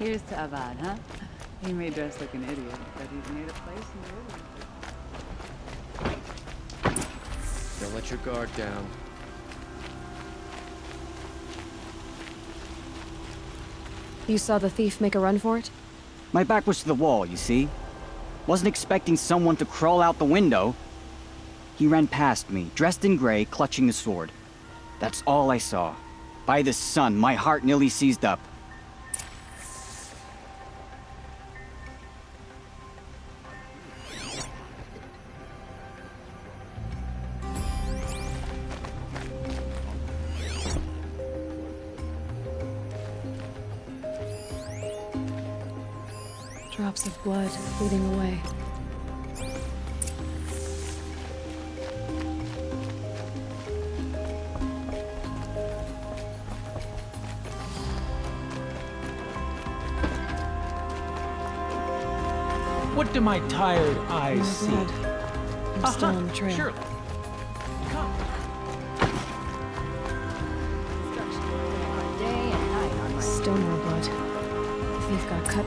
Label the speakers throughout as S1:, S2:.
S1: Here's to Avad, huh? He may dress like an idiot, but he's made a place in the world.
S2: Don't let your guard down.
S3: You saw the thief make a run for it?
S4: My back was to the wall, you see? Wasn't expecting someone to crawl out the window. He ran past me, dressed in gray, clutching the sword. That's all I saw. By the sun, my heart nearly seized up.
S3: Drops of blood bleeding away.
S5: What do my tired eyes
S3: More
S5: see?
S3: blood. I'm still on the trail.
S5: Surely. Come.
S1: Day and night on my
S3: Still more blood. The thief got cut.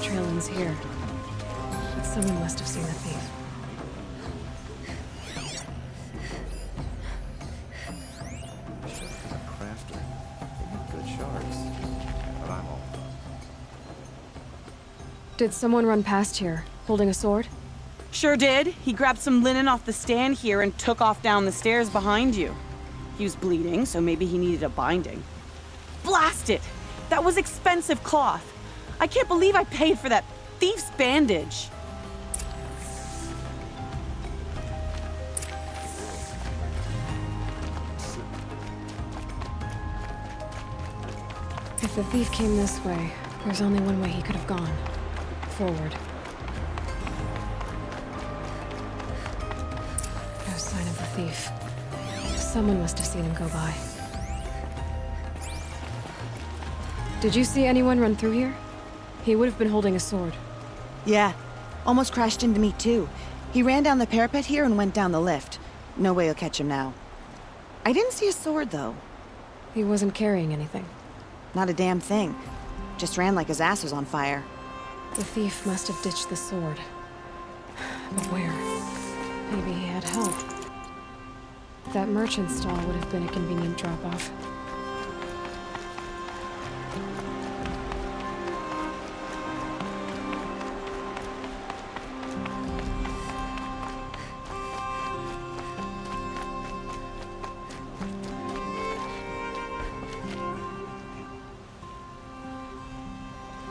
S3: Trail ends here. But someone must have seen the thief.
S2: Crafter. They make good shards. But I'm all.
S3: Did someone run past here, holding a sword?
S6: Sure did. He grabbed some linen off the stand here and took off down the stairs behind you. He was bleeding, so maybe he needed a binding. Blast it! That was expensive cloth. I can't believe I paid for that thief's bandage.
S3: If the thief came this way, there's only one way he could have gone. Forward. No sign of the thief. Someone must have seen him go by. Did you see anyone run through here? He would have been holding a sword.
S7: Yeah. Almost crashed into me, too. He ran down the parapet here and went down the lift. No way you'll catch him now. I didn't see a sword, though.
S3: He wasn't carrying anything.
S7: Not a damn thing. Just ran like his ass was on fire.
S3: The thief must have ditched the sword. But where? Maybe he had help. That merchant stall would have been a convenient drop-off.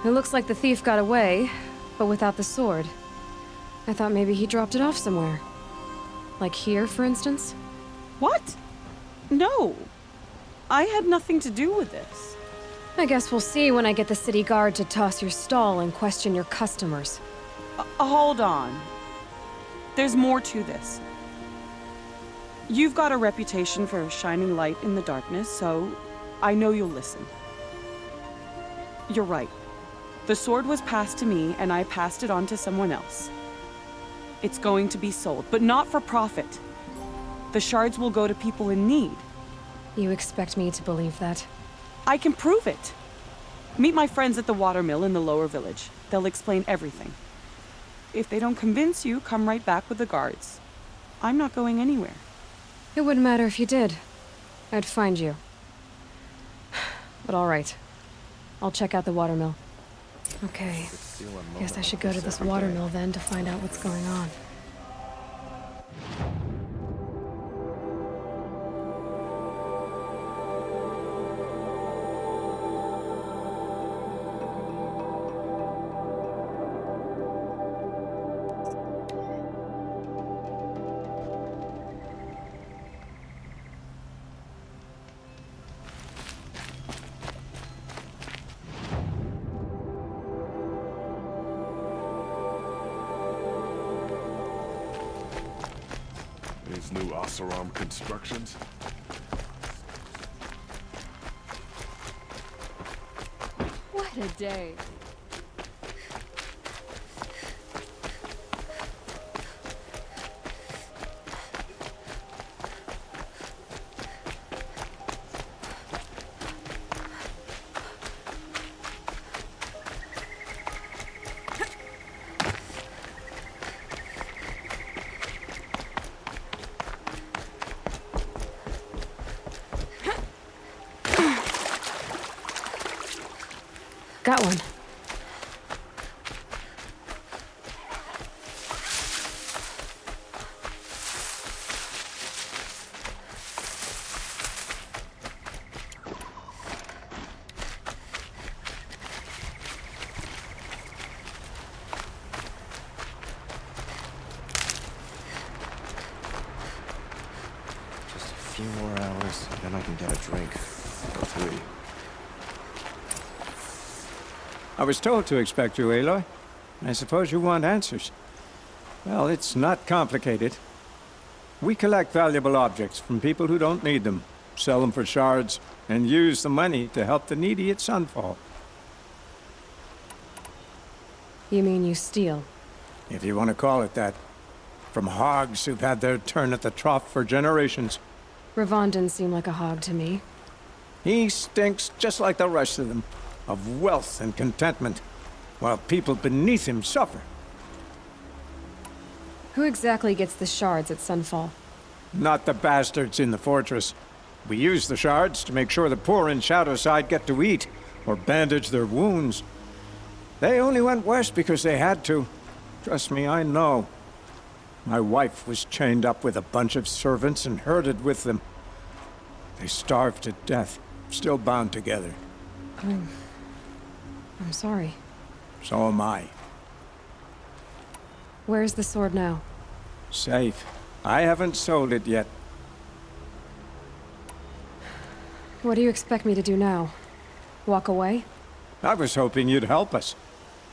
S3: It looks like the thief got away, but without the sword. I thought maybe he dropped it off somewhere. Like here, for instance?
S6: What? No. I had nothing to do with this.
S3: I guess we'll see when I get the city guard to toss your stall and question your customers.
S6: Hold on. There's more to this. You've got a reputation for shining light in the darkness, so I know you'll listen. You're right. The sword was passed to me, and I passed it on to someone else. It's going to be sold, but not for profit. The shards will go to people in need.
S3: You expect me to believe that?
S6: I can prove it. Meet my friends at the watermill in the lower village. They'll explain everything. If they don't convince you, come right back with the guards. I'm not going anywhere.
S3: It wouldn't matter if you did. I'd find you. But all right. I'll check out the watermill. Okay. Guess I should go to this watermill then to find out what's going on.
S8: These new Asaram constructions?
S1: What a day.
S3: that one.
S2: Just a few more hours, then I can get a drink. Or 3.
S9: I was told to expect you, Aloy. I suppose you want answers. Well, it's not complicated. We collect valuable objects from people who don't need them, sell them for shards, and use the money to help the needy at Sunfall.
S3: You mean you steal?
S9: If you want to call it that. From hogs who've had their turn at the trough for generations.
S3: Ravon didn't seem like a hog to me.
S9: He stinks just like the rest of them, of wealth and contentment, while people beneath him suffer.
S3: Who exactly gets the shards at Sunfall?
S9: Not the bastards in the fortress. We use the shards to make sure the poor in Shadowside get to eat, or bandage their wounds. They only went west because they had to. Trust me, I know. My wife was chained up with a bunch of servants and herded with them. They starved to death, still bound together.
S3: I'm sorry.
S9: So am I.
S3: Where's the sword now?
S9: Safe. I haven't sold it yet.
S3: What do you expect me to do now? Walk away?
S9: I was hoping you'd help us.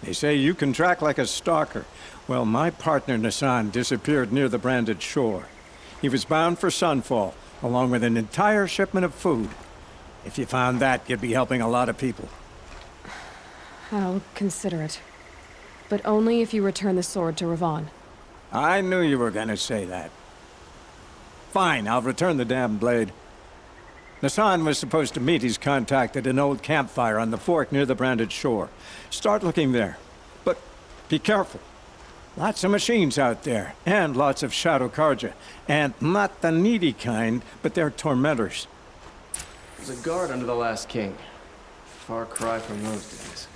S9: They say you can track like a stalker. Well, my partner Nassan disappeared near the branded shore. He was bound for Sunfall, along with an entire shipment of food. If you found that, you'd be helping a lot of people.
S3: I'll consider it. But only if you return the sword to Ravon.
S9: I knew you were gonna say that. Fine, I'll return the damn blade. Nassan was supposed to meet his contact at an old campfire on the fork near the branded shore. Start looking there. But be careful. Lots of machines out there, and lots of Shadow Karja. And not the needy kind, but they're tormentors.
S2: There's a guard under the last king. Far cry from those days.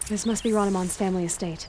S3: This must be Ranamon's family estate.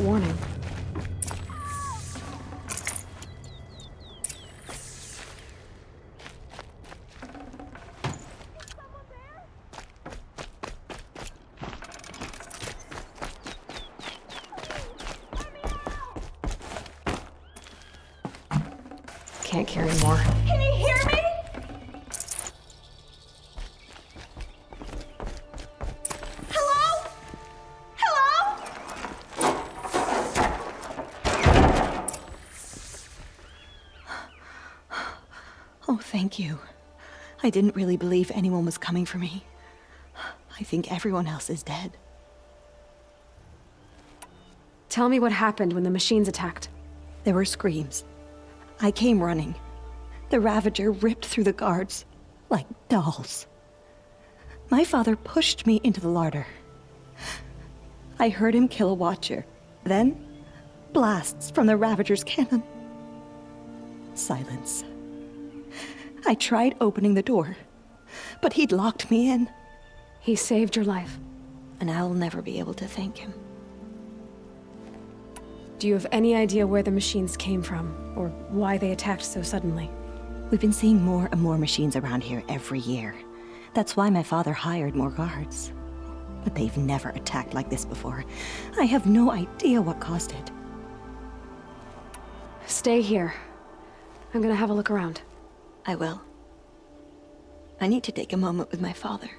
S3: without warning. Can't carry more.
S10: Can you hear me? Hello? Hello?
S7: Oh, thank you. I didn't really believe anyone was coming for me. I think everyone else is dead.
S3: Tell me what happened when the machines attacked.
S7: There were screams. I came running. The Ravager ripped through the guards like dolls. My father pushed me into the larder. I heard him kill a watcher. Then, blasts from the Ravager's cannon. Silence. I tried opening the door, but he'd locked me in.
S3: He saved your life.
S7: And I'll never be able to thank him.
S3: Do you have any idea where the machines came from, or why they attacked so suddenly?
S7: We've been seeing more and more machines around here every year. That's why my father hired more guards. But they've never attacked like this before. I have no idea what caused it.
S3: Stay here. I'm gonna have a look around.
S7: I will. I need to take a moment with my father.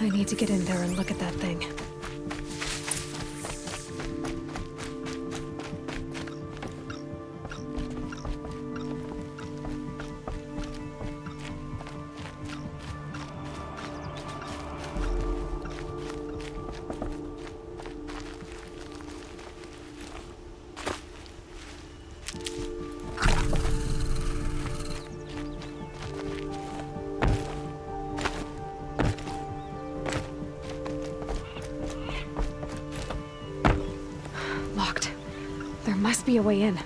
S3: I need to get in there and look at that thing. Locked. There must be a way in.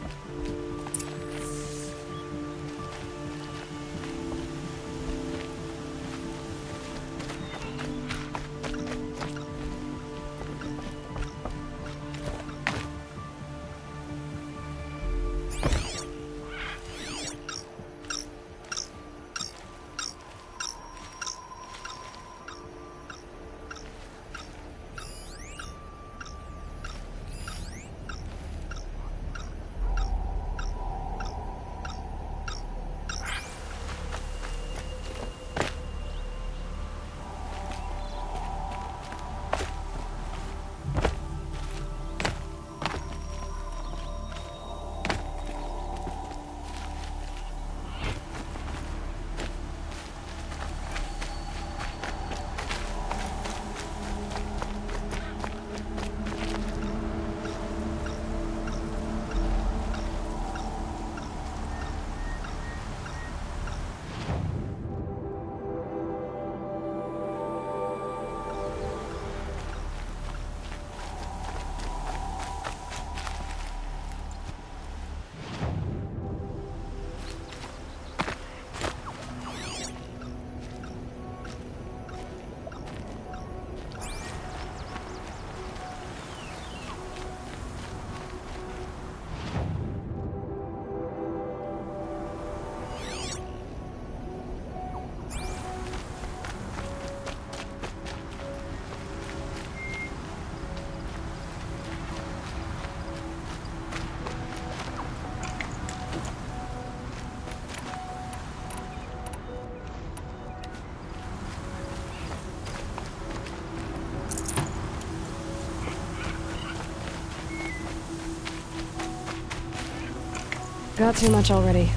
S3: Got too much already.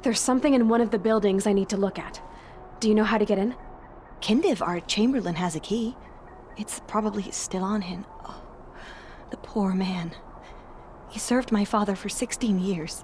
S3: There's something in one of the buildings I need to look at. Do you know how to get in?
S7: Kindiv, our chamberlain, has a key. It's probably still on him. Oh, the poor man. He served my father for 16 years.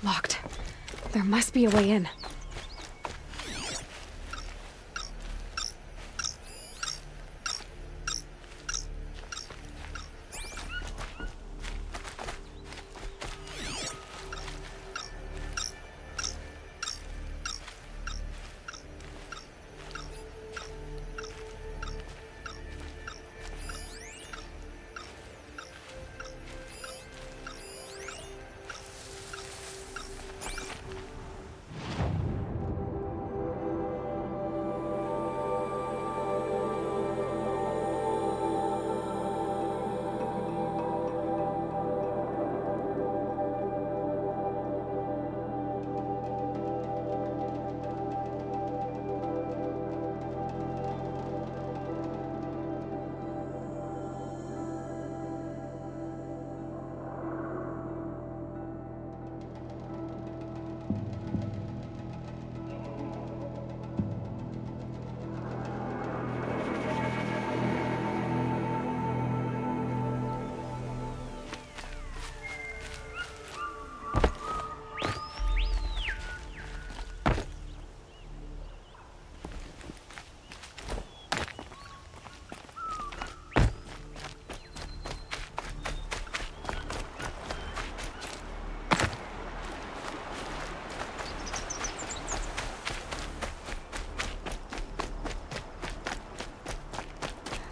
S3: Locked. There must be a way in.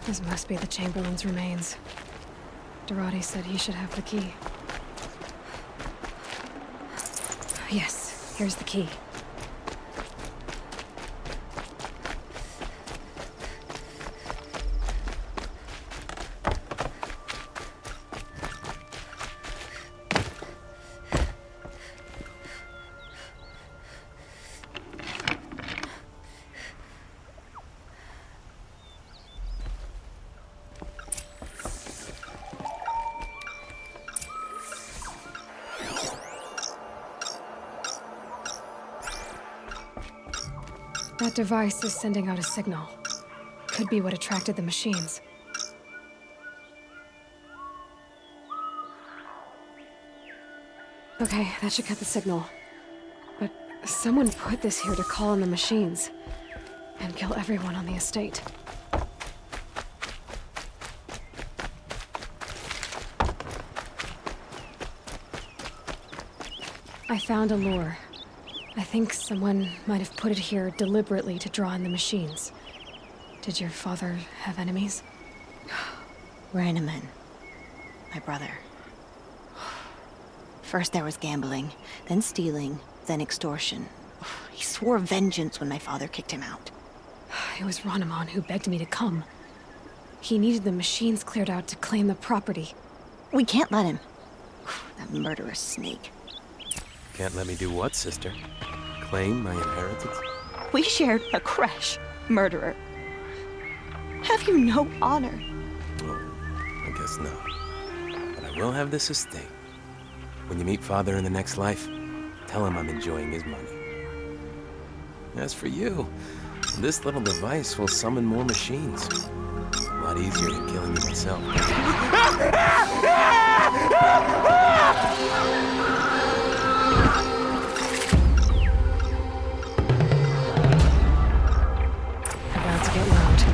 S3: This must be the Chamberlain's remains. Dorati said he should have the key. Yes, here's the key. That device is sending out a signal. Could be what attracted the machines. Okay, that should cut the signal. But someone put this here to call in the machines and kill everyone on the estate. I found a lure. I think someone might have put it here deliberately to draw in the machines. Did your father have enemies?
S7: Rainaman, my brother. First there was gambling, then stealing, then extortion. He swore vengeance when my father kicked him out.
S3: It was Rainaman who begged me to come. He needed the machines cleared out to claim the property.
S7: We can't let him. That murderous snake.
S11: Can't let me do what, sister? Claim my inheritance?
S7: We shared a crash, murderer. Have you no honor?
S11: Oh, I guess not. But I will have this estate. When you meet Father in the next life, tell him I'm enjoying his money. As for you, this little device will summon more machines. A lot easier than killing you myself.
S3: About to get loud.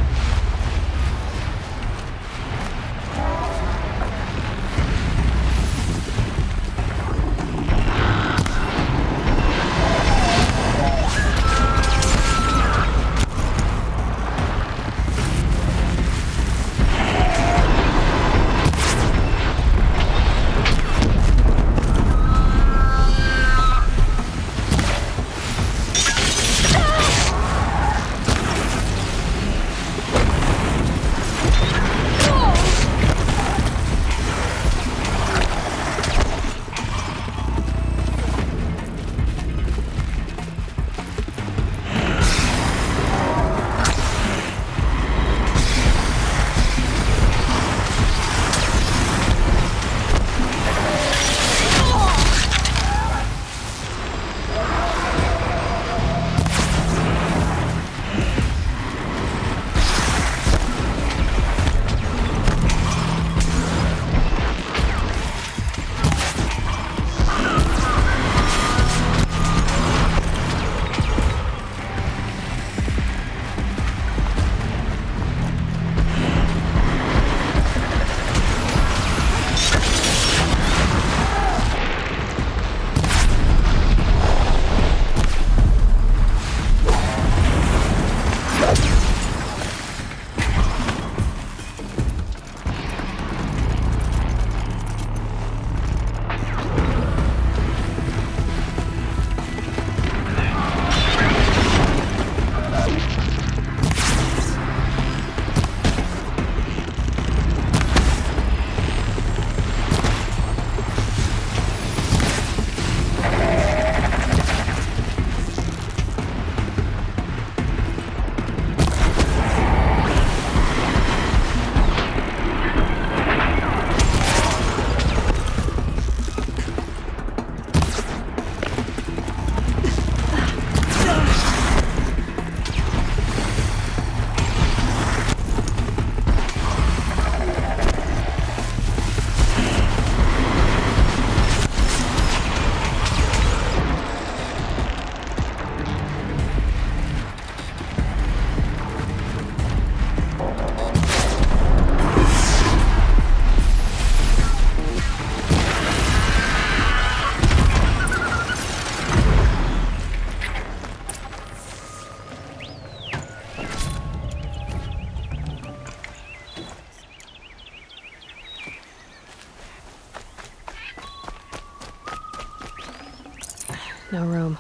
S3: No room.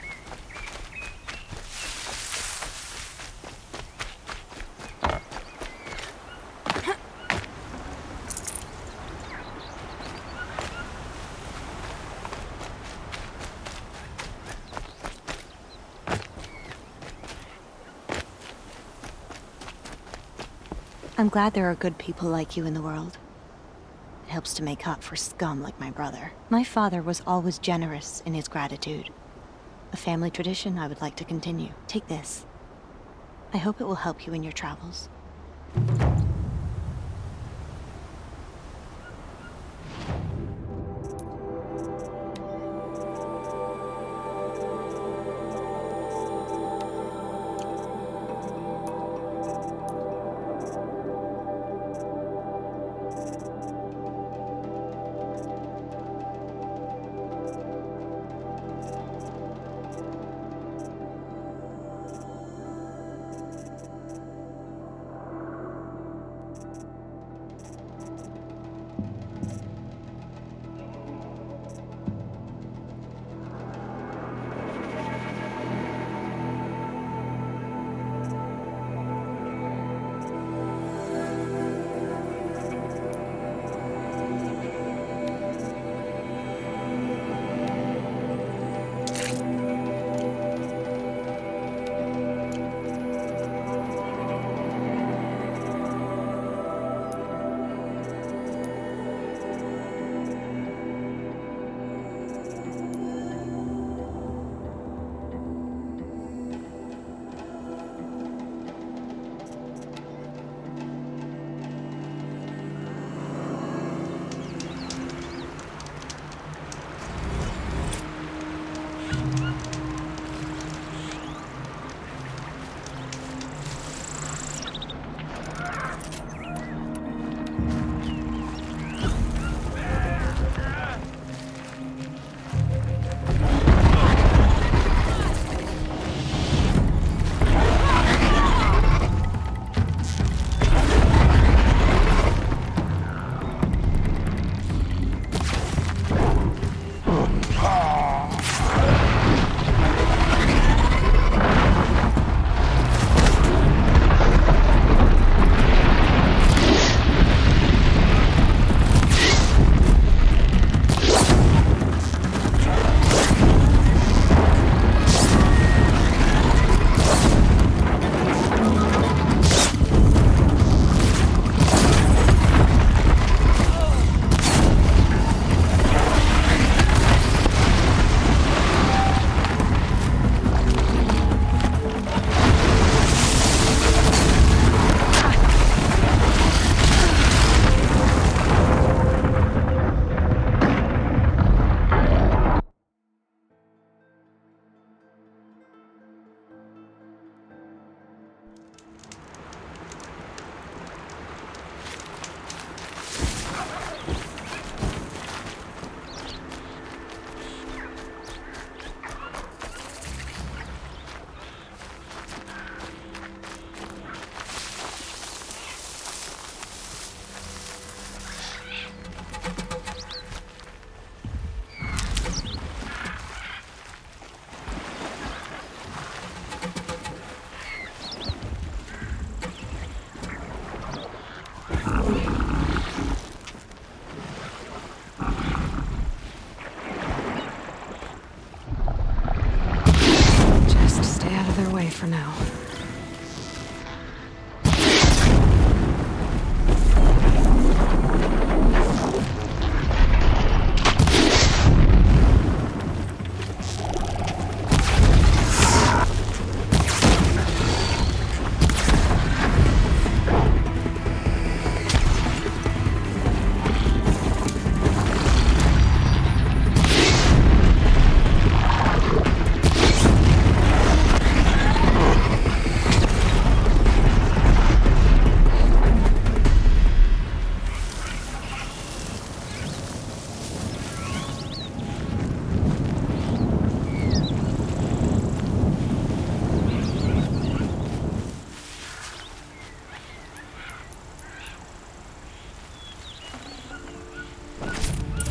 S7: I'm glad there are good people like you in the world. It helps to make up for scum like my brother. My father was always generous in his gratitude. A family tradition I would like to continue. Take this. I hope it will help you in your travels.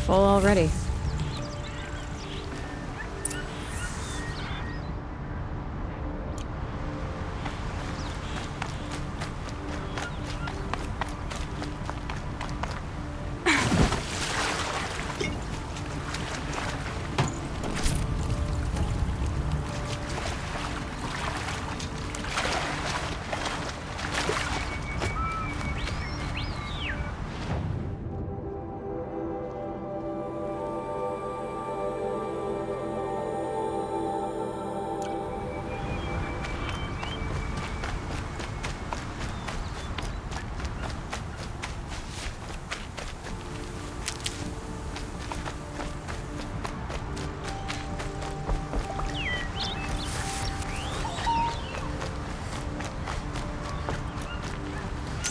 S3: Full already.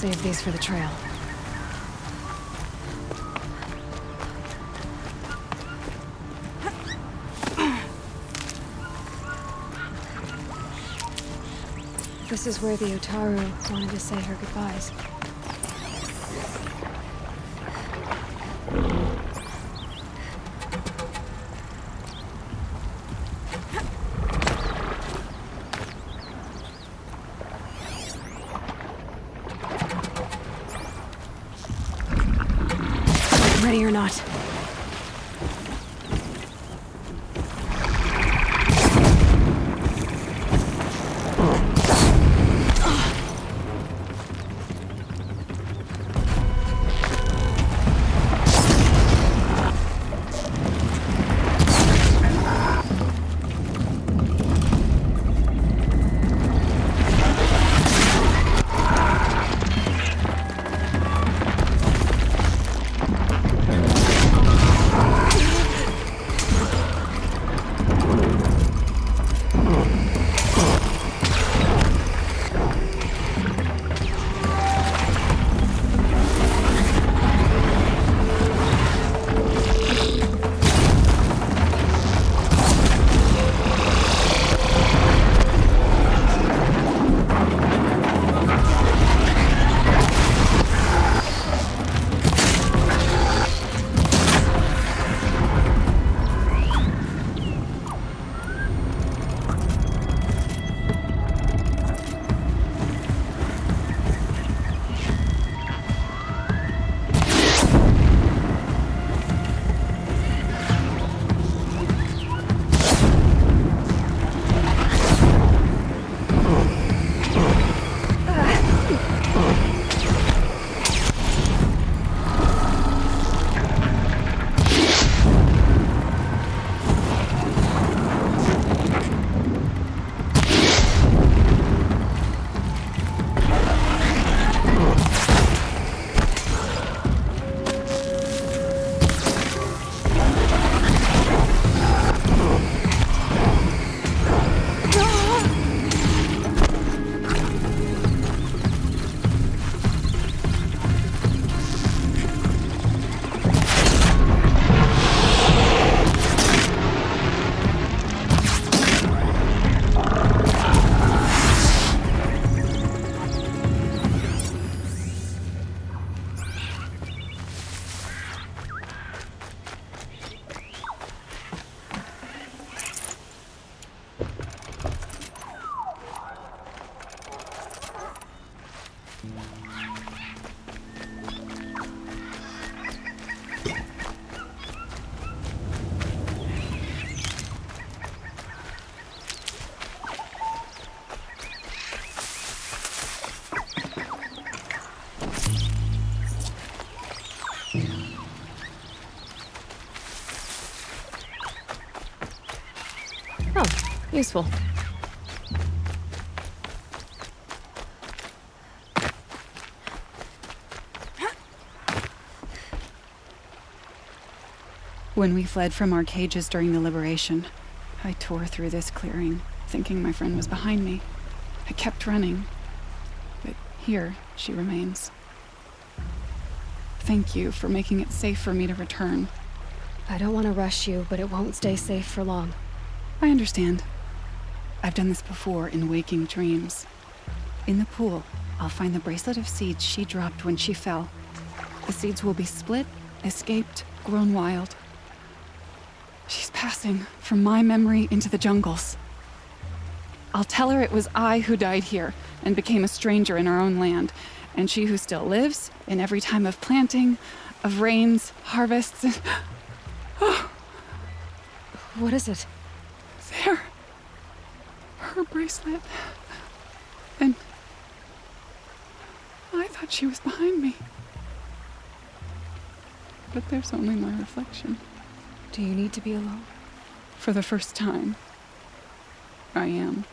S3: Save these for the trail. This is where the Otaru wanted to say her goodbyes. Ready or not. Useful.
S1: When we fled from our cages during the liberation, I tore through this clearing, thinking my friend was behind me. I kept running, but here she remains. Thank you for making it safe for me to return.
S3: I don't want to rush you, but it won't stay safe for long.
S1: I understand. I've done this before in waking dreams. In the pool, I'll find the bracelet of seeds she dropped when she fell. The seeds will be split, escaped, grown wild. She's passing from my memory into the jungles. I'll tell her it was I who died here and became a stranger in our own land, and she who still lives in every time of planting, of rains, harvests, and... Oh,
S3: What is it?
S1: there. Her bracelet. And I thought she was behind me. But there's only my reflection.
S3: Do you need to be alone?
S1: For the first time, I am.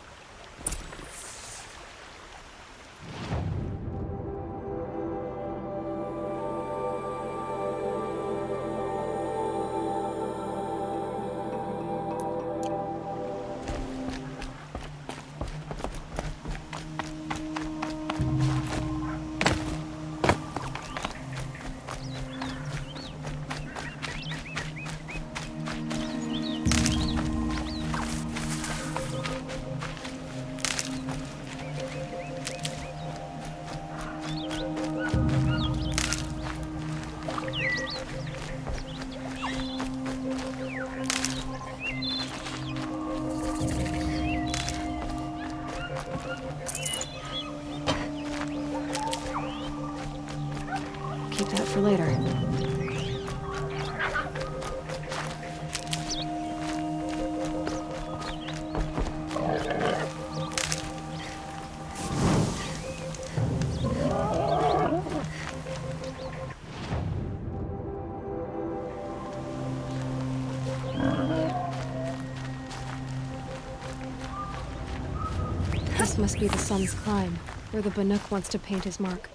S3: Keep that for later. This must be the sun's climb, where the Banuk wants to paint his mark.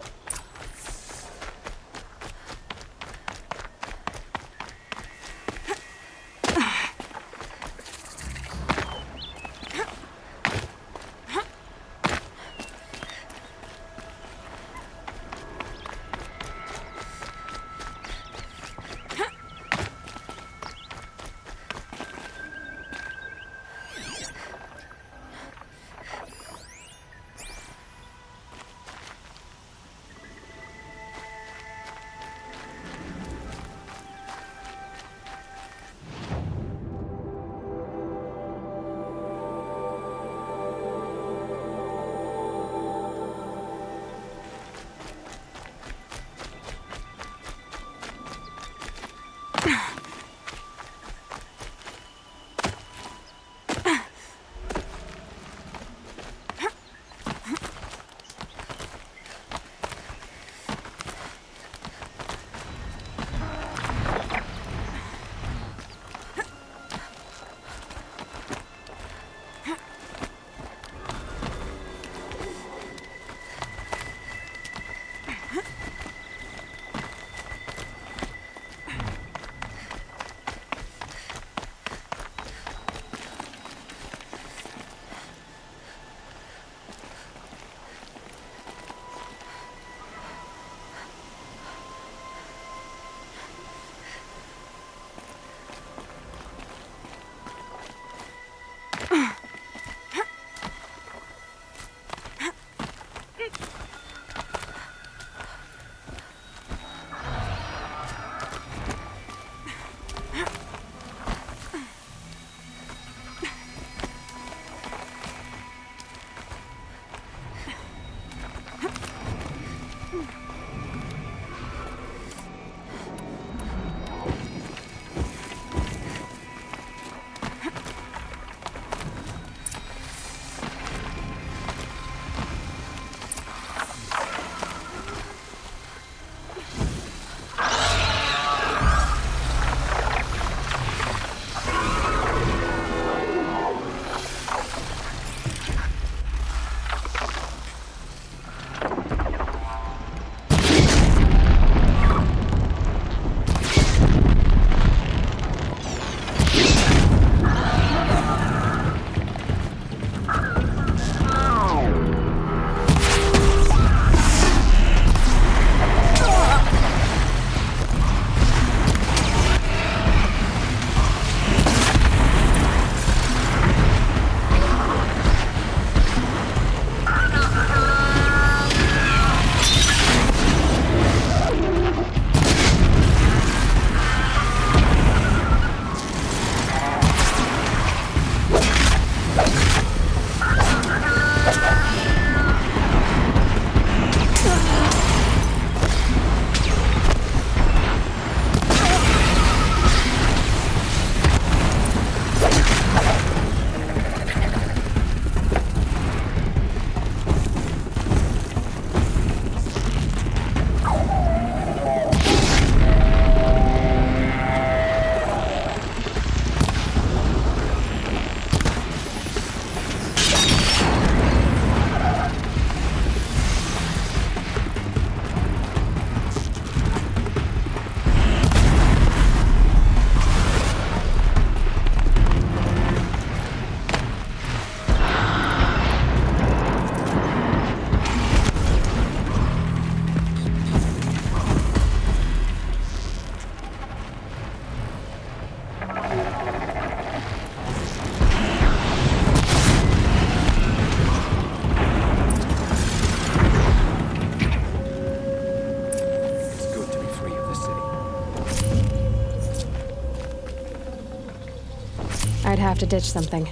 S3: have to ditch something.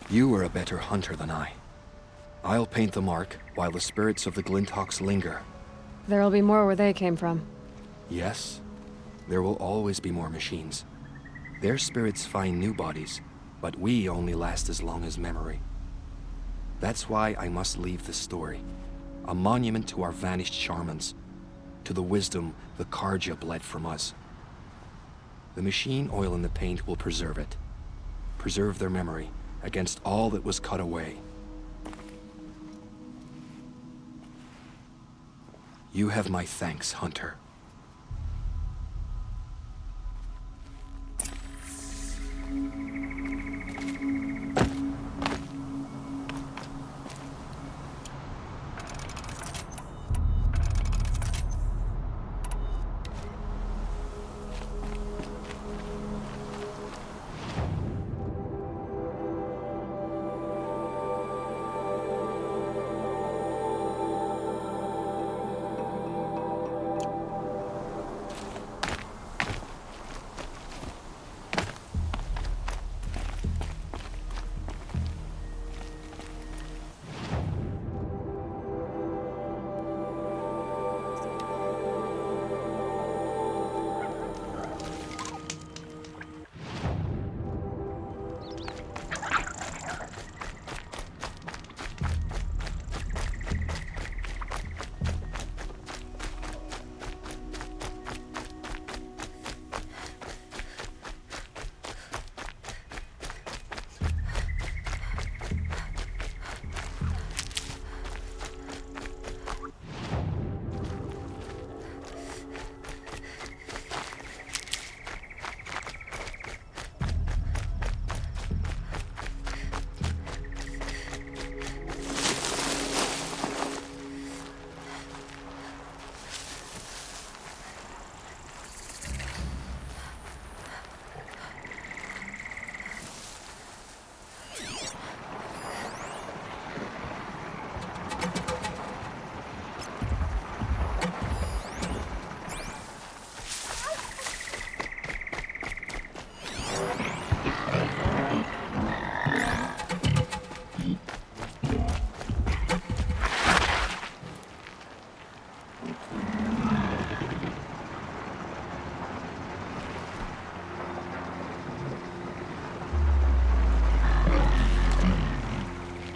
S12: You were a better hunter than I. I'll paint the mark while the spirits of the Glinthawks linger.
S3: There'll be more where they came from.
S12: Yes, there will always be more machines. Their spirits find new bodies, but we only last as long as memory. That's why I must leave this story. A monument to our vanished shamans, to the wisdom the Karja bled from us. The machine oil in the paint will preserve it. Preserve their memory against all that was cut away. You have my thanks, Hunter.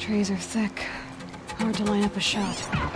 S3: Trees are thick. Hard to line up a shot.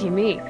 S3: Lucky me.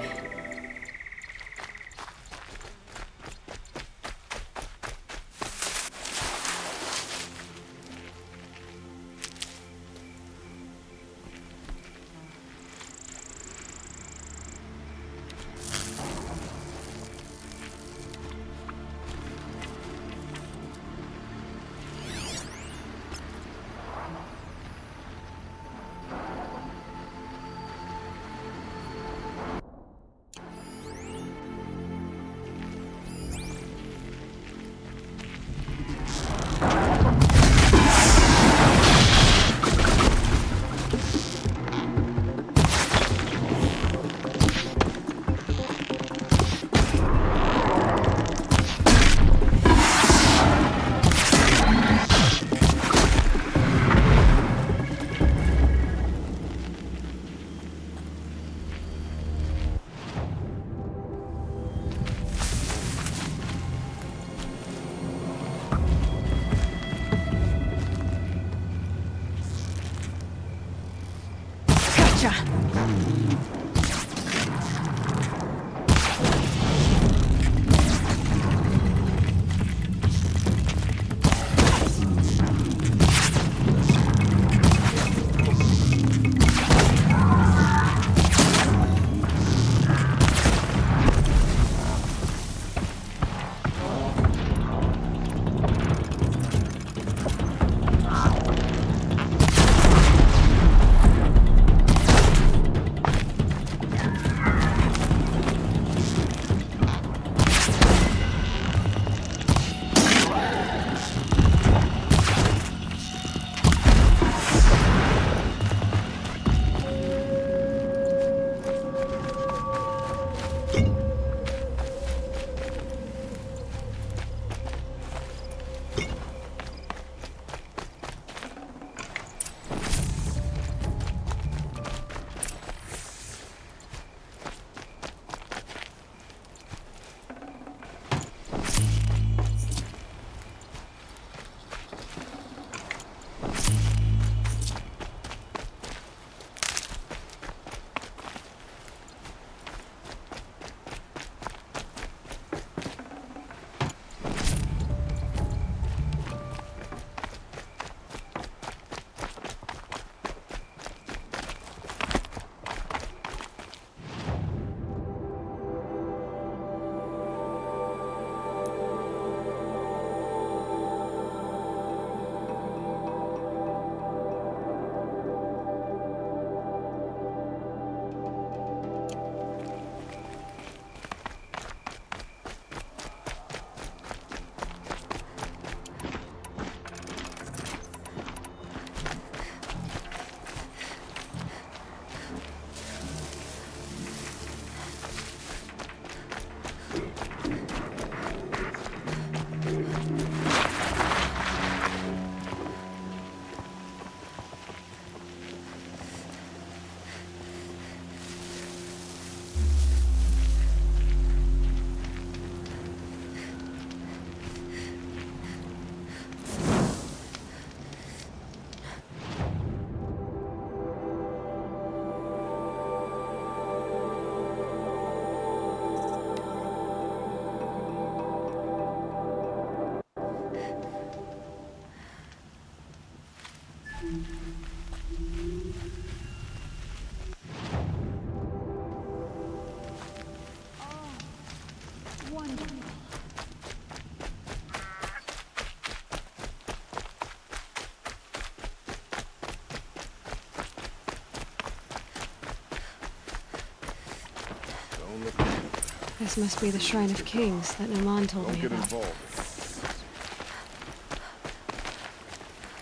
S3: This must be the Shrine of Kings that Naman told me about.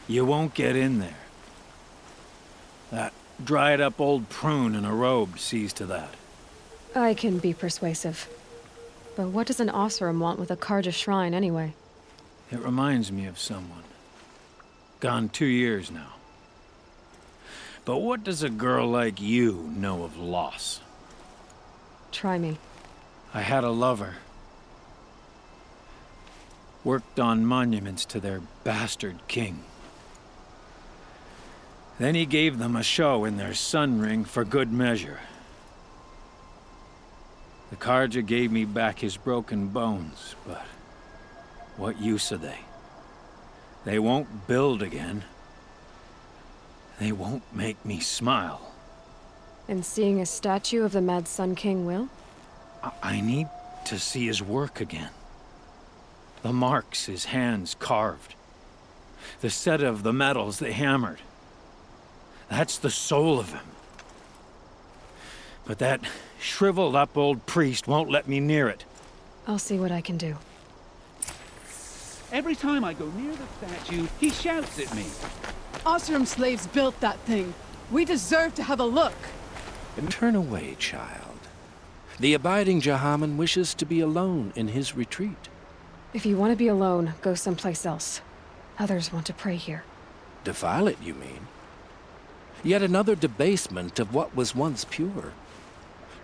S5: You won't get in there. That dried-up old prune in a robe sees to that.
S3: I can be persuasive. But what does an Oseram want with a Karja shrine, anyway?
S5: It reminds me of someone. Gone 2 years now. But what does a girl like you know of loss?
S3: Try me.
S5: I had a lover. Worked on monuments to their bastard king. Then he gave them a show in their sun ring for good measure. The Karja gave me back his broken bones, but what use are they? They won't build again. They won't make me smile.
S3: And seeing a statue of the Mad Sun King will?
S5: I need to see his work again. The marks his hands carved. The set of the metals they hammered. That's the soul of him. But that shriveled up old priest won't let me near it.
S3: I'll see what I can do.
S13: Every time I go near the statue, he shouts at me.
S14: Oseram slaves built that thing. We deserve to have a look.
S11: Turn away, child. The abiding Jahaman wishes to be alone in his retreat.
S3: If you want to be alone, go someplace else. Others want to pray here.
S11: Defile it, you mean? Yet another debasement of what was once pure.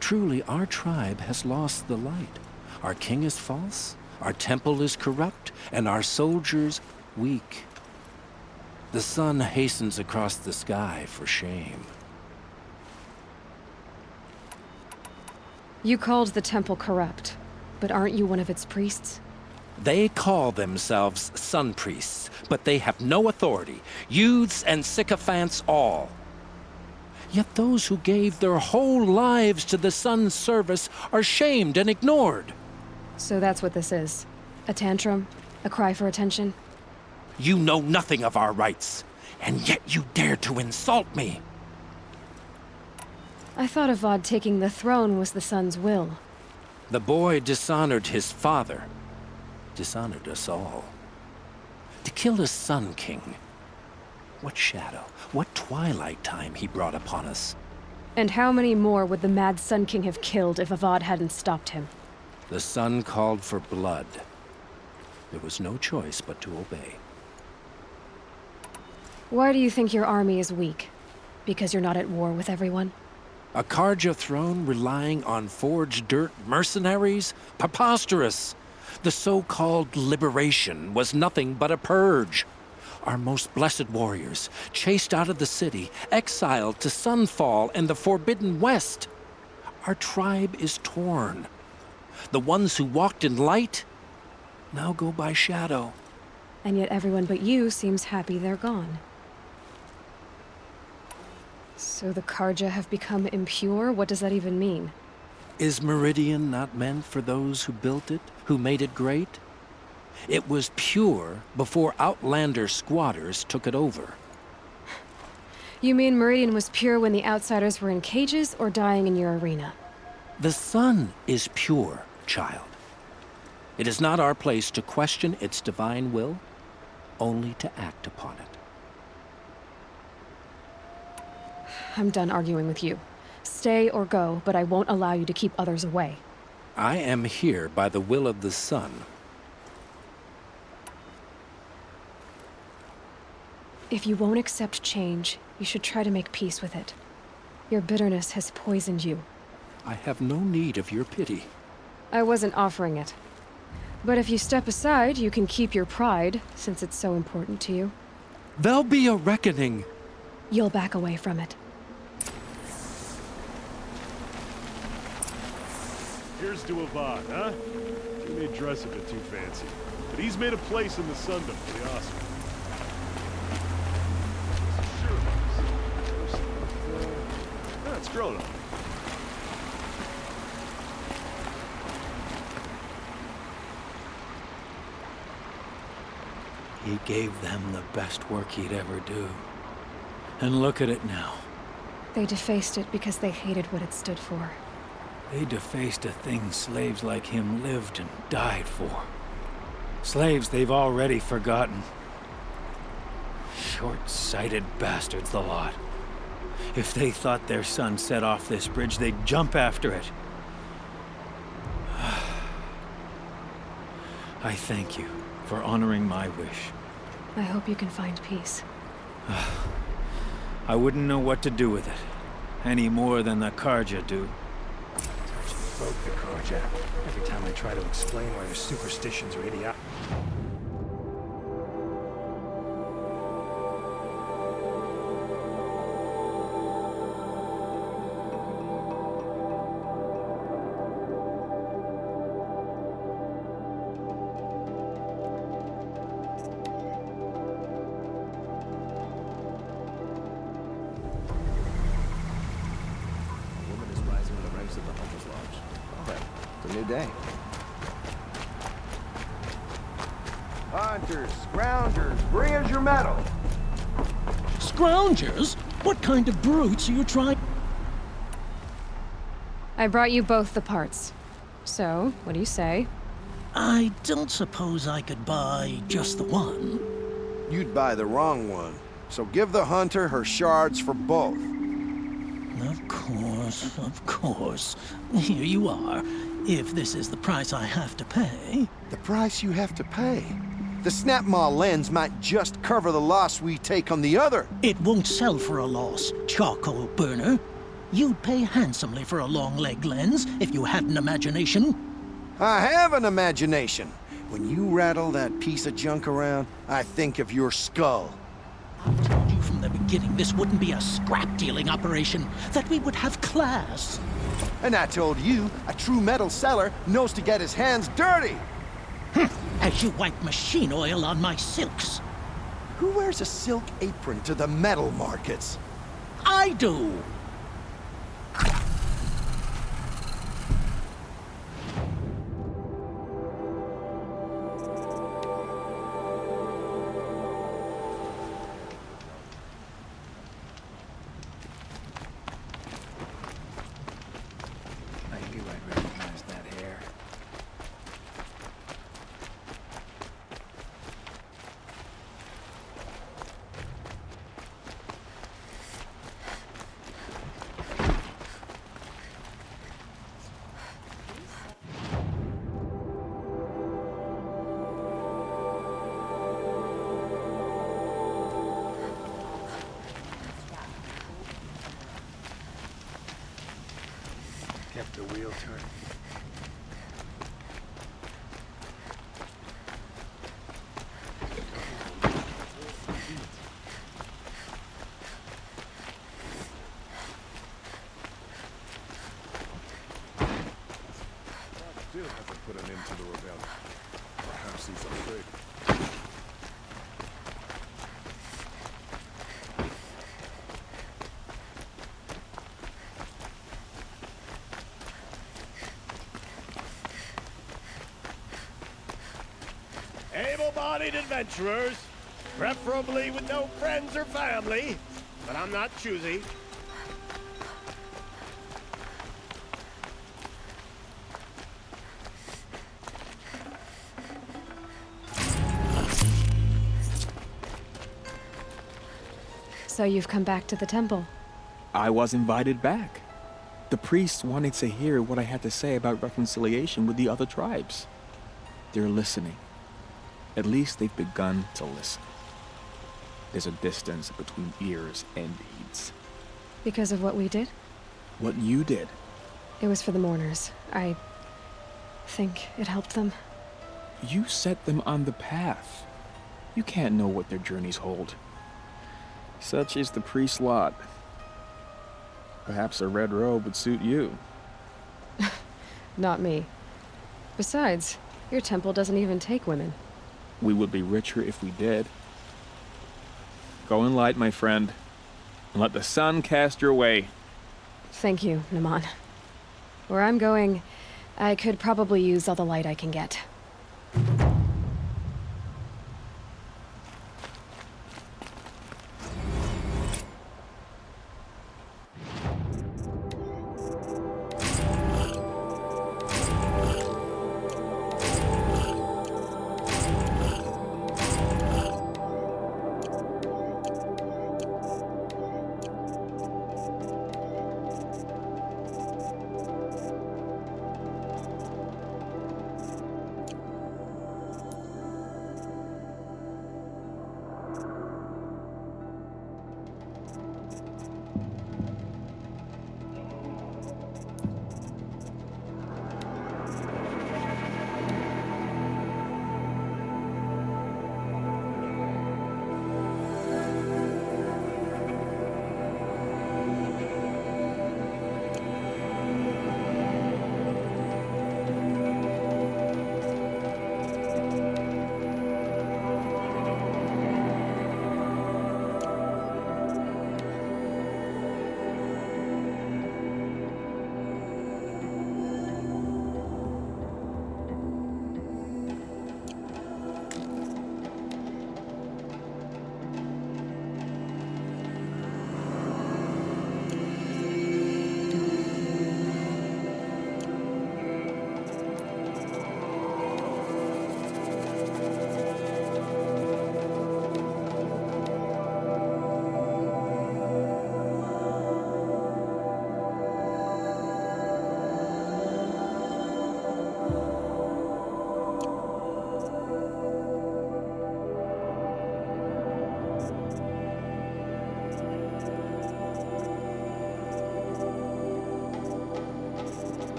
S11: Truly, our tribe has lost the light. Our king is false, our temple is corrupt, and our soldiers weak. The sun hastens across the sky for shame.
S3: You called the temple corrupt, but aren't you one of its priests?
S11: They call themselves sun priests, but they have no authority, youths and sycophants all. Yet those who gave their whole lives to the sun's service are shamed and ignored.
S3: So that's what this is. A tantrum? A cry for attention?
S11: You know nothing of our rights, and yet you dare to insult me.
S3: I thought Avad taking the throne was the sun's will.
S11: The boy dishonored his father, dishonored us all. To kill a sun king. What shadow, what twilight time he brought upon us.
S3: And how many more would the Mad Sun King have killed if Avad hadn't stopped him?
S11: The sun called for blood. There was no choice but to obey.
S3: Why do you think your army is weak? Because you're not at war with everyone?
S11: A Karja throne relying on forged dirt mercenaries? Preposterous! The so-called liberation was nothing but a purge. Our most blessed warriors, chased out of the city, exiled to Sunfall and the Forbidden West. Our tribe is torn. The ones who walked in light now go by shadow.
S3: And yet everyone but you seems happy they're gone. So the Karja have become impure? What does that even mean?
S11: Is Meridian not meant for those who built it, who made it great? It was pure before Outlander squatters took it over.
S3: You mean Meridian was pure when the outsiders were in cages or dying in your arena?
S11: The sun is pure, child. It is not our place to question its divine will, only to act upon it.
S3: I'm done arguing with you. Stay or go, but I won't allow you to keep others away.
S11: I am here by the will of the sun.
S3: If you won't accept change, you should try to make peace with it. Your bitterness has poisoned you.
S11: I have no need of your pity.
S3: I wasn't offering it. But if you step aside, you can keep your pride, since it's so important to you.
S11: There'll be a reckoning.
S3: You'll back away from it.
S8: Here's to Avad, huh? He may dress a bit too fancy, but he's made a place in the Sundom for the Oscar. It's grown up.
S5: He gave them the best work he'd ever do. And look at it now.
S3: They defaced it because they hated what it stood for.
S5: They defaced a thing slaves like him lived and died for. Slaves they've already forgotten. Short-sighted bastards, the lot. If they thought their son set off this bridge, they'd jump after it. I thank you for honoring my wish.
S3: I hope you can find peace.
S5: I wouldn't know what to do with it, any more than the Karja do.
S2: Broke the Karja. Every time I try to explain why their superstitions are idiotic. new day. Hunters, scroungers, bring us your metal.
S15: Scroungers? What kind of brutes are you trying?
S3: I brought you both the parts. So, what do you say?
S15: I don't suppose I could buy just the one.
S16: You'd buy the wrong one. So give the hunter her shards for both.
S15: Of course, of course. Here you are. If this is the price I have to pay.
S16: The price you have to pay? The Snapmaw lens might just cover the loss we take on the other.
S15: It won't sell for a loss, charcoal burner. You'd pay handsomely for a long-leg lens if you had an imagination.
S16: I have an imagination. When you rattle that piece of junk around, I think of your skull.
S15: I told you from the beginning this wouldn't be a scrap-dealing operation, that we would have class.
S16: And I told you, a true metal seller knows to get his hands dirty.
S15: As you wipe machine oil on my silks.
S16: Who wears a silk apron to the metal markets?
S15: I do.
S13: I knew I'd recognize that hair.
S8: Kept the wheel turning. Still hasn't put an end to the rebellion. Perhaps he's afraid.
S17: Able-bodied adventurers, preferably with no friends or family, but I'm not choosy.
S3: So you've come back to the temple.
S18: I was invited back. The priests wanted to hear what I had to say about reconciliation with the other tribes. They're listening. At least they've begun to listen. There's a distance between ears and deeds.
S3: Because of what we did?
S18: What you did.
S3: It was for the mourners. I think it helped them.
S18: You set them on the path. You can't know what their journeys hold. Such is the priest's lot. Perhaps a red robe would suit you.
S3: Not me. Besides, your temple doesn't even take women.
S18: We would be richer if we did. Go in light, my friend, and let the sun cast your way.
S3: Thank you, Naman. Where I'm going, I could probably use all the light I can get.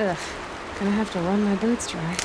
S3: Ugh, gonna have to run my boots dry.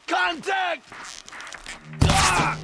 S17: Contact! Ah!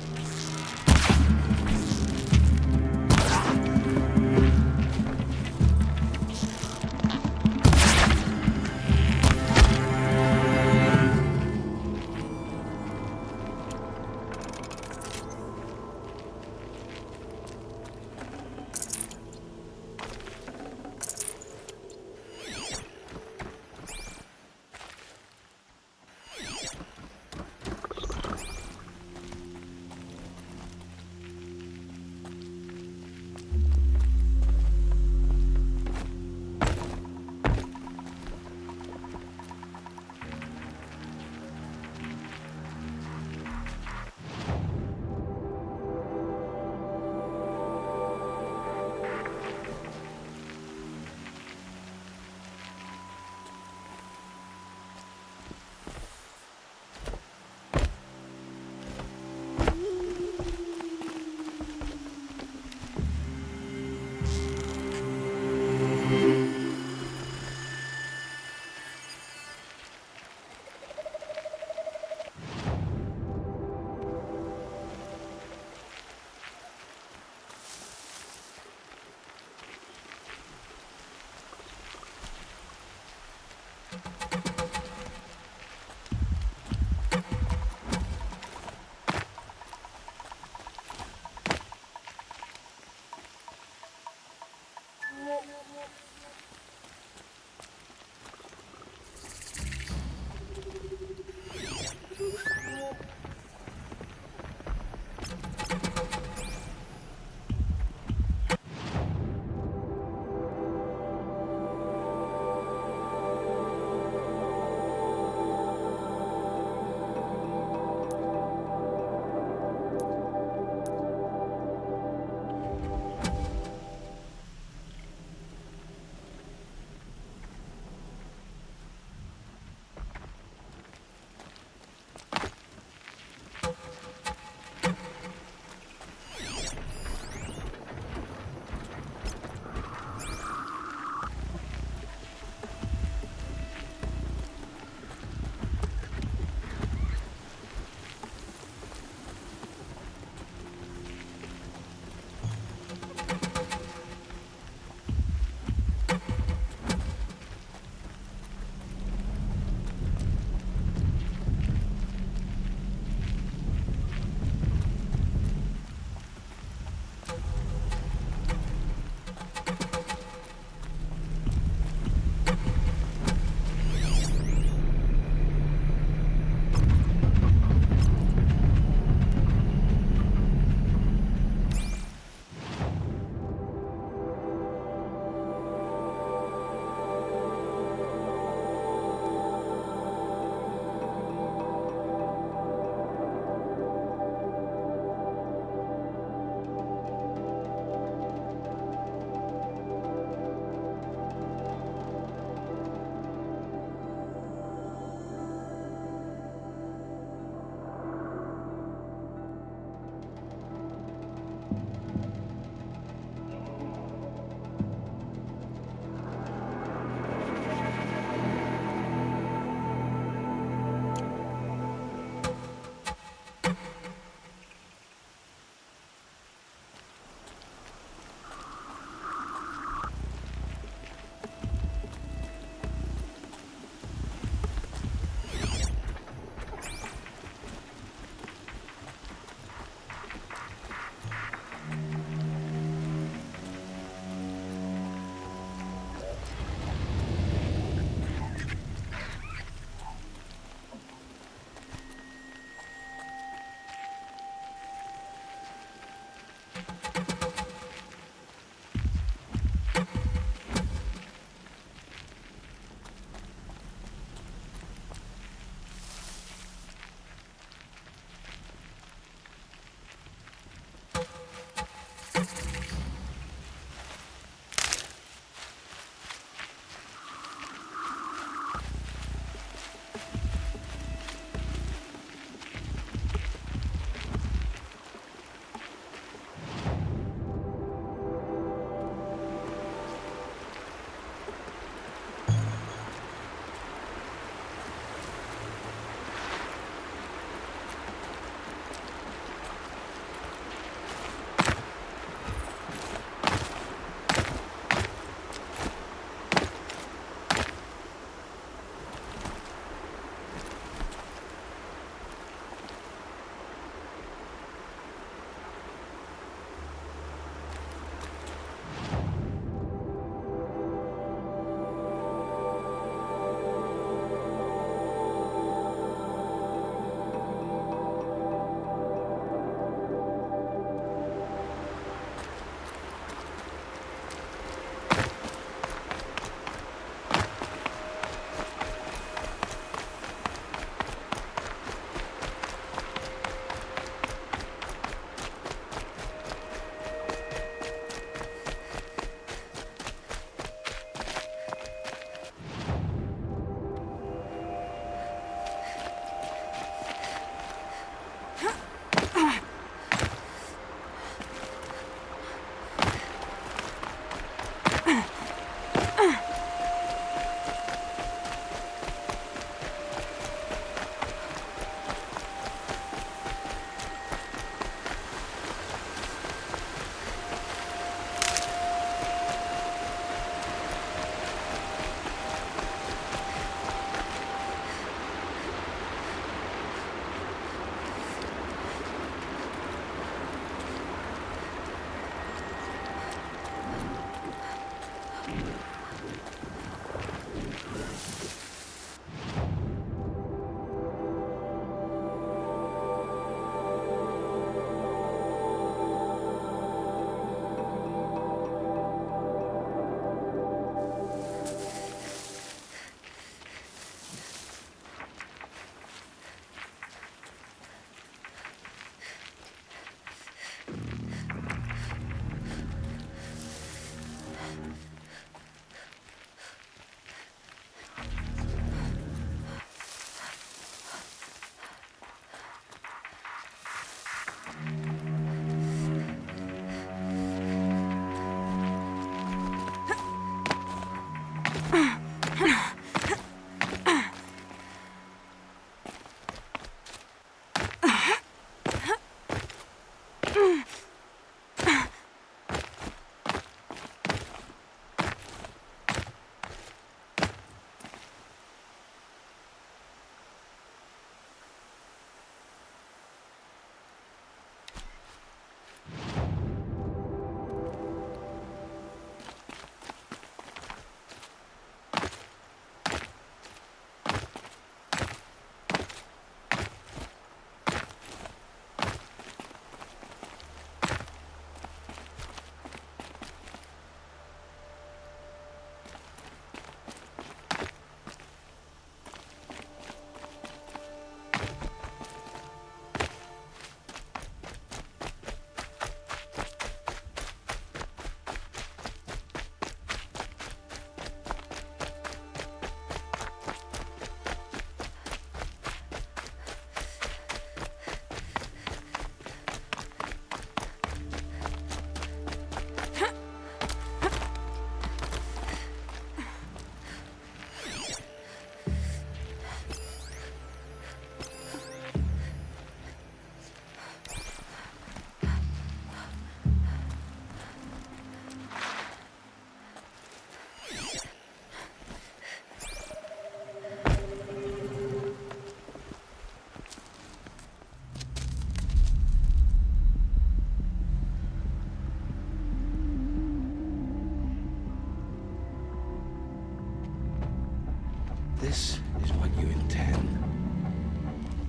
S19: this is what you intend.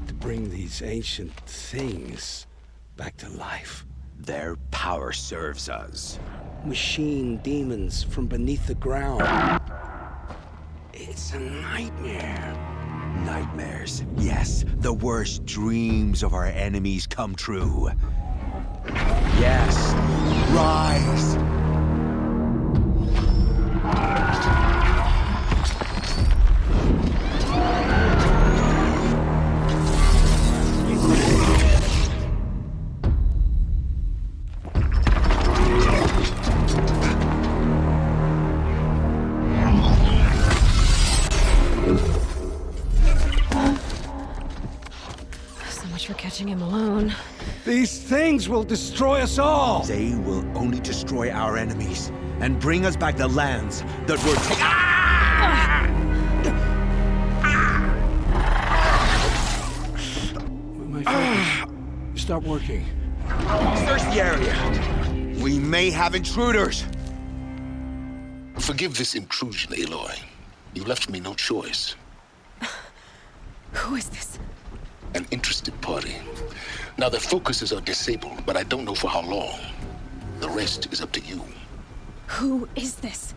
S19: To bring these ancient things back to life.
S20: Their power serves us.
S19: Machine demons from beneath the ground. It's a nightmare.
S20: Nightmares. Yes, the worst dreams of our enemies come true. Yes, rise!
S3: So much for catching him alone.
S19: These things will destroy us all!
S20: They will only destroy our enemies and bring us back the lands that were
S19: My focus. Stop working.
S20: Search the area. We may have intruders.
S21: Forgive this intrusion, Aloy. You left me no choice.
S3: Who is this?
S21: An interested party. Now their focuses are disabled, but I don't know for how long. The rest is up to you.
S3: Who is this?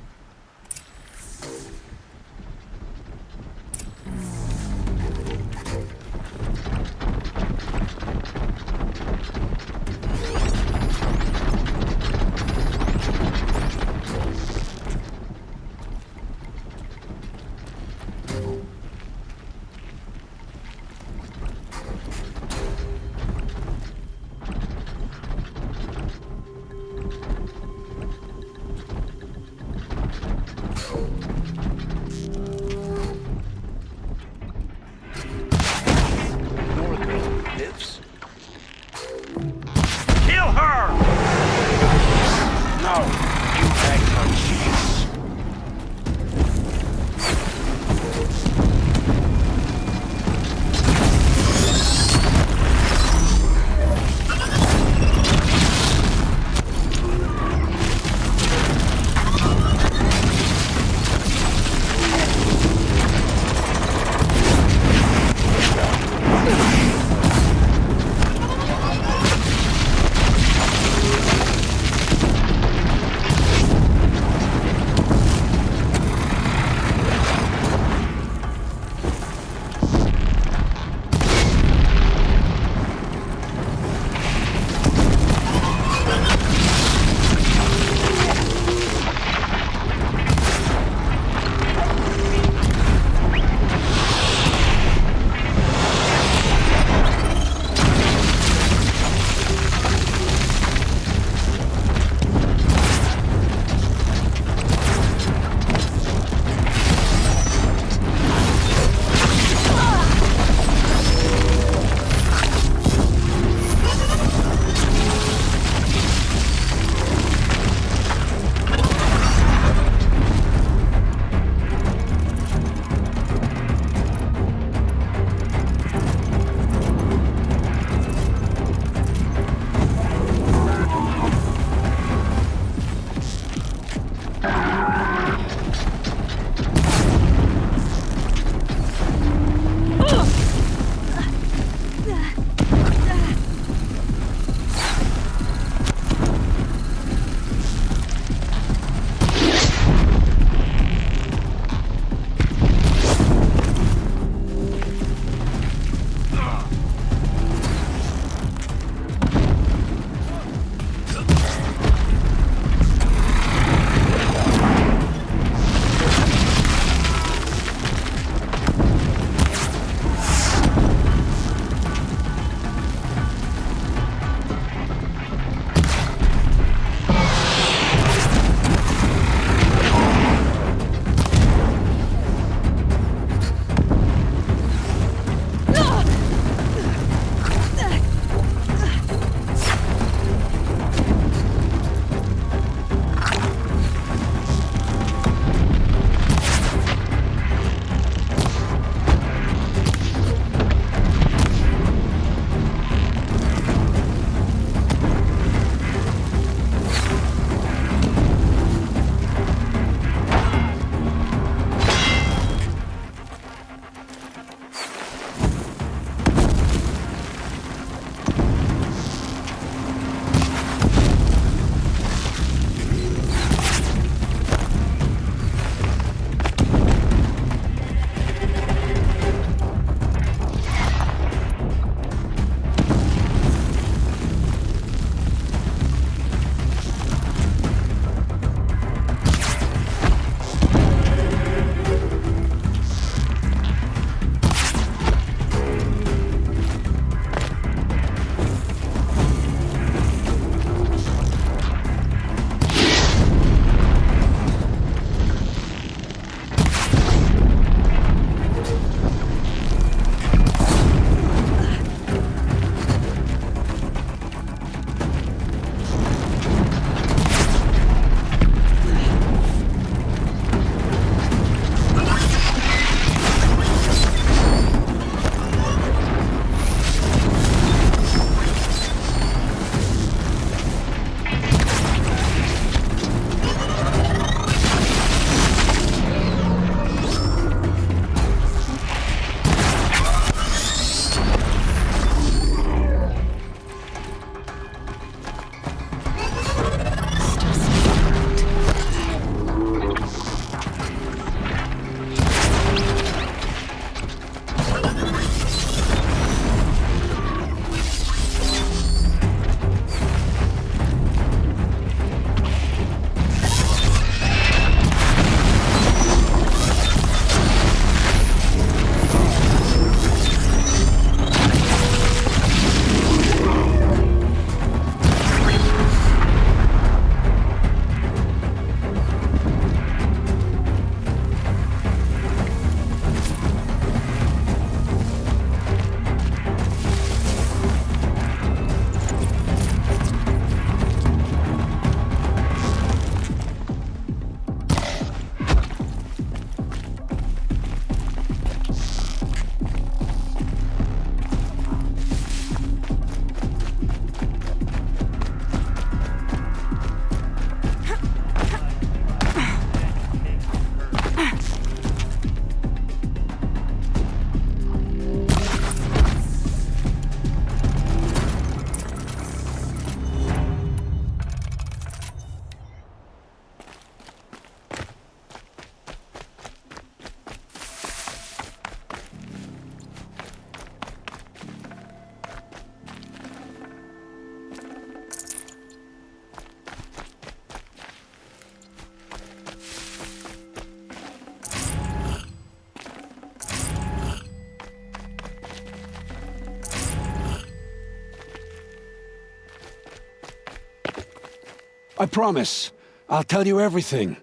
S19: I promise. I'll tell you everything.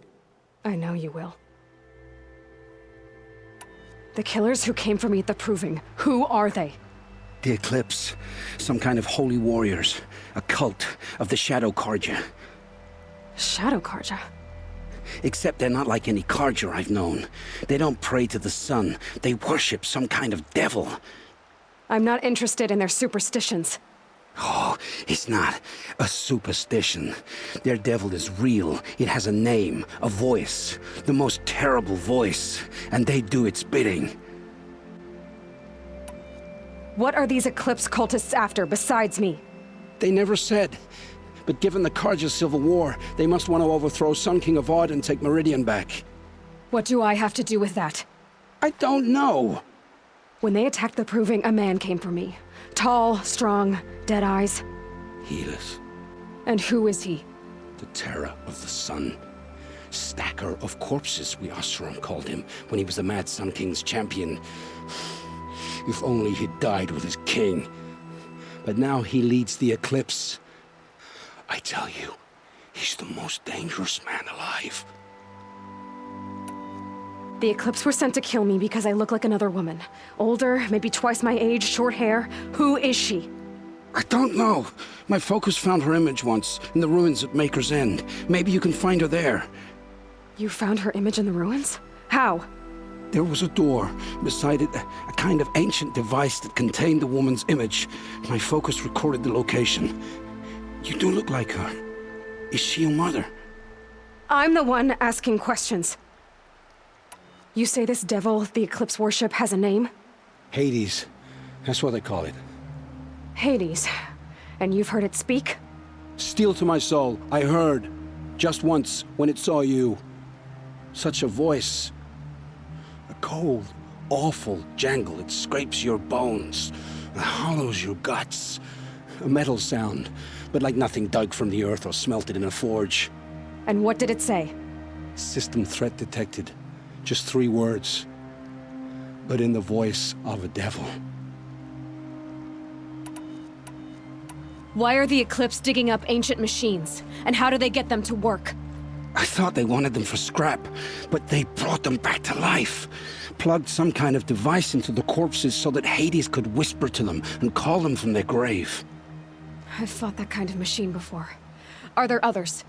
S3: I know you will. The killers who came for me at the Proving, who are they?
S20: The Eclipse. Some kind of holy warriors. A cult of the Shadow Carja.
S3: Shadow Carja?
S20: Except they're not like any Carja I've known. They don't pray to the sun. They worship some kind of devil.
S3: I'm not interested in their superstitions.
S20: Oh, it's not a superstition. Their devil is real. It has a name, a voice. The most terrible voice. And they do its bidding.
S3: What are these Eclipse cultists after, besides me?
S19: They never said. But given the Carja civil war, they must want to overthrow Sun King Avad and take Meridian back.
S3: What do I have to do with that?
S19: I don't know.
S3: When they attacked the Proving, a man came for me. Tall, strong, dead eyes.
S20: Helis.
S3: And who is he?
S20: The terror of the sun. Stacker of corpses, we Oseram called him, when he was the Mad Sun King's champion. If only he'd died with his king. But now he leads the Eclipse. I tell you, he's the most dangerous man alive.
S3: The Eclipse were sent to kill me because I look like another woman. Older, maybe twice my age, short hair. Who is she?
S20: I don't know. My focus found her image once, in the ruins at Maker's End. Maybe you can find her there.
S3: You found her image in the ruins? How?
S20: There was a door. Beside it, a kind of ancient device that contained the woman's image. My focus recorded the location. You do look like her. Is she your mother?
S3: I'm the one asking questions. You say this devil the Eclipse worship has a name?
S20: Hades. That's what they call it.
S3: Hades. And you've heard it speak?
S19: Steel to my soul, I heard. Just once, when it saw you. Such a voice.
S20: A cold, awful jangle. It scrapes your bones. It hollows your guts.
S19: A metal sound, but like nothing dug from the earth or smelted in a forge.
S3: And what did it say?
S19: System threat detected. Just 3 words. But in the voice of a devil.
S3: Why are the Eclipse digging up ancient machines? And how do they get them to work?
S20: I thought they wanted them for scrap, but they brought them back to life. Plugged some kind of device into the corpses so that Hades could whisper to them and call them from their grave.
S3: I've fought that kind of machine before. Are there others?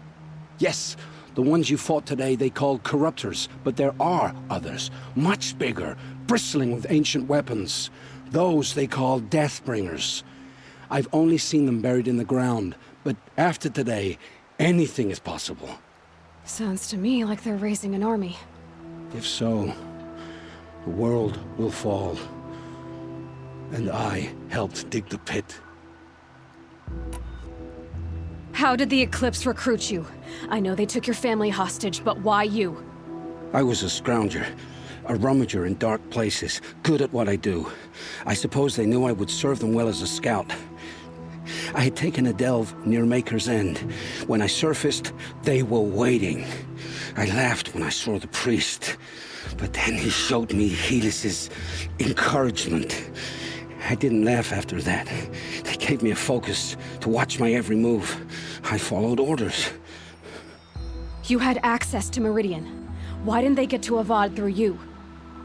S19: Yes, the ones you fought today they called corruptors, but there are others, much bigger, bristling with ancient weapons. Those they call Deathbringers. I've only seen them buried in the ground, but after today, anything is possible.
S3: Sounds to me like they're raising an army.
S19: If so, the world will fall. And I helped dig the pit.
S3: How did the Eclipse recruit you? I know they took your family hostage, but why you?
S20: I was a scrounger, a rummager in dark places, good at what I do. I suppose they knew I would serve them well as a scout. I had taken a delve near Maker's End. When I surfaced, they were waiting. I laughed when I saw the priest, but then he showed me Helis's encouragement. I didn't laugh after that. They gave me a focus to watch my every move. I followed orders.
S3: You had access to Meridian. Why didn't they get to Avad through you?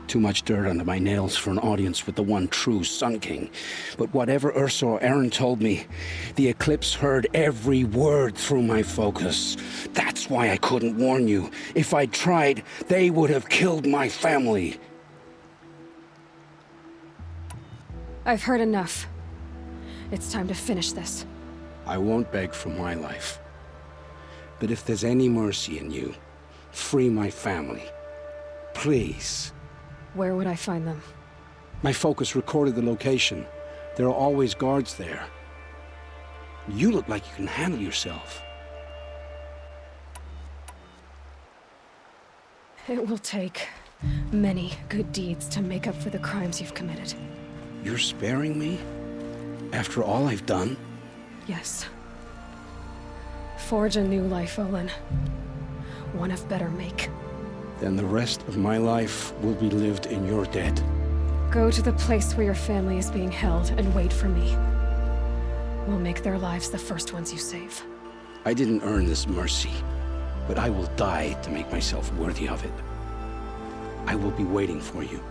S20: Too much dirt under my nails for an audience with the one true Sun King. But whatever Ursa or Aaron told me, the Eclipse heard every word through my focus. That's why I couldn't warn you. If I'd tried, they would have killed my family.
S3: I've heard enough. It's time to finish this.
S20: I won't beg for my life. But if there's any mercy in you, free my family. Please.
S3: Where would I find them?
S19: My focus recorded the location. There are always guards there.
S20: You look like you can handle yourself.
S3: It will take many good deeds to make up for the crimes you've committed.
S20: You're sparing me? After all I've done?
S3: Yes. Forge a new life, Olin. One of better make.
S20: Then the rest of my life will be lived in your debt.
S3: Go to the place where your family is being held and wait for me. We'll make their lives the first ones you save.
S19: I didn't earn this mercy, but I will die to make myself worthy of it. I will be waiting for you.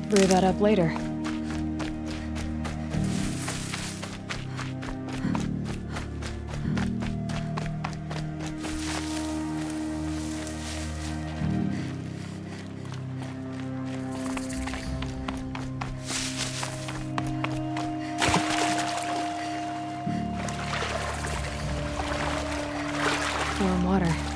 S3: Brew that up later. Warm water.